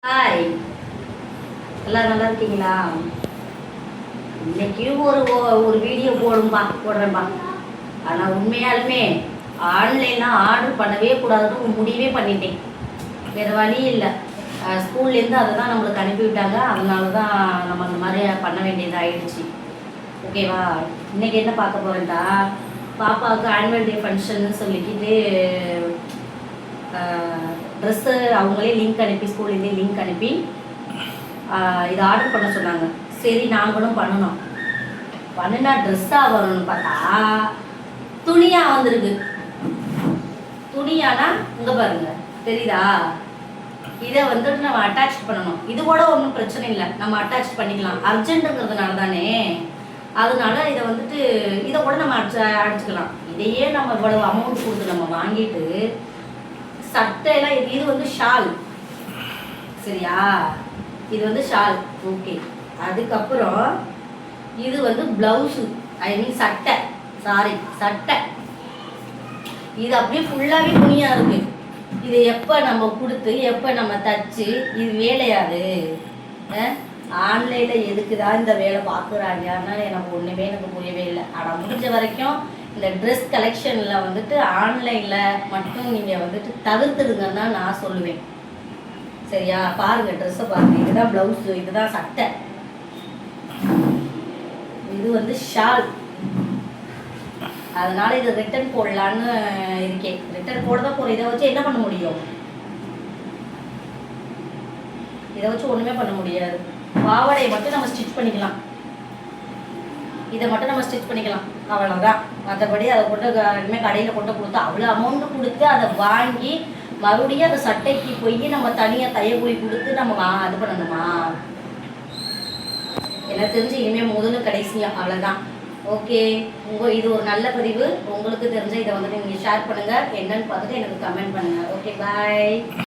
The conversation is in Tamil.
ஹாய், எல்லாம் நல்லா இருக்கீங்களா? இன்னைக்கு ஒரு வீடியோ போடுறேன்பா. ஆனால் உண்மையாலுமே ஆன்லைனில் ஆர்டர் பண்ணவே கூடாதுன்னு முடிவே பண்ணிட்டேன். வேறு வழி இல்லை. ஸ்கூல்லேருந்து அதை தான் நம்மளுக்கு அனுப்பிவிட்டாங்க. அதனால தான் நம்ம அந்த மாதிரி பண்ண வேண்டியது ஆயிடுச்சு. ஓகேவா? இன்றைக்கி என்ன பார்க்க போகிறேன்டா, பாப்பாவுக்கு ஆனுவல் டே ஃபங்க்ஷன்னு சொல்லிக்கிட்டு ட்ரெஸ்ஸு அவங்களே லிங்க் அனுப்பி, ஸ்கூல்லேருந்தே லிங்க் அனுப்பி இதை ஆர்டர் பண்ண சொன்னாங்க. சரி, நாங்களும் பண்ணணும். பண்ணினா ட்ரெஸ்ஸாக வரணும்னு பார்த்தா துணியாக வந்திருக்கு. துணியானா இங்கே பாருங்க, தெரியுதா? இதை வந்துட்டு நம்ம அட்டாச் பண்ணணும். இது கூட ஒன்றும் பிரச்சனை இல்லை, நம்ம அட்டாச் பண்ணிக்கலாம். அர்ஜென்ட்டுங்கிறதுனால தானே, அதனால இதை வந்துட்டு இதை கூட நம்ம அடிச்சுக்கலாம். இதையே நம்ம இவ்வளவு அமௌண்ட் கொடுத்து நம்ம வாங்கிட்டு சட்டையெல்லாம் இது வந்து ஷால், சரியா? இது வந்து ஷால், ஓகே. அதுக்கப்புறம் இது வந்து ப்ளவுஸு, ஐ மீன் சட்டை, சட்டை. இது அப்படியே ஃபுல்லாகவே துணியாக இருக்கு. இது எப்போ நம்ம கொடுத்து எப்போ நம்ம தச்சு, இது வேலையாது. ஆன்லைனில் எதுக்கு தான் இந்த வேலை பார்க்குறாங்க? அதனால் எனக்கு புரியவே இல்லை. ஆனால் முடிஞ்ச வரைக்கும் இந்த ட்ரெஸ் கலெக்ஷனில் வந்துட்டு ஆன்லைனில் மட்டும் நீங்கள் வந்துட்டு தவிர்த்துடுங்கன்னு தான் நான் சொல்லுவேன், சரியா? பாருங்கள், ட்ரெஸ்ஸை பாருங்கள். இதுதான் ப்ளவுஸு, இதுதான் சட்டை, இது வந்து ஷால். அதனால் இதை ரிட்டர்ன் போடலான்னு இருக்கேன். ரிட்டர்ன் போட தான் போகிறேன். இதை வச்சு என்ன பண்ண முடியும்? இதை வச்சு ஒன்றுமே பண்ண முடியாது. பாவாடையை மட்டும் நம்ம ஸ்டிச் பண்ணிக்கலாம். இதை மட்டும் நம்ம ஸ்டிச் பண்ணிக்கலாம், அவ்வளோதான். மற்றபடி அதை கொண்டு இனிமேல் கடையில் கொண்டு கொடுத்தா அவ்வளோ அமௌண்ட்டு கொடுத்து அதை வாங்கி மறுபடியும் அந்த சட்டைக்கு போய் நம்ம தனியாக தையக்கூலி கொடுத்து நம்ம இது பண்ணணுமா? எனக்கு தெரிஞ்சு இனிமேல் முதல்ல கடைசியாக அவ்வளோதான். ஓகே, இது ஒரு நல்ல பதிவு. உங்களுக்கு தெரிஞ்ச இதை வந்துட்டு நீங்கள் ஷேர் பண்ணுங்கள். என்னன்னு பார்த்துட்டு எனக்கு கமெண்ட் பண்ணுங்கள். ஓகே, பாய்.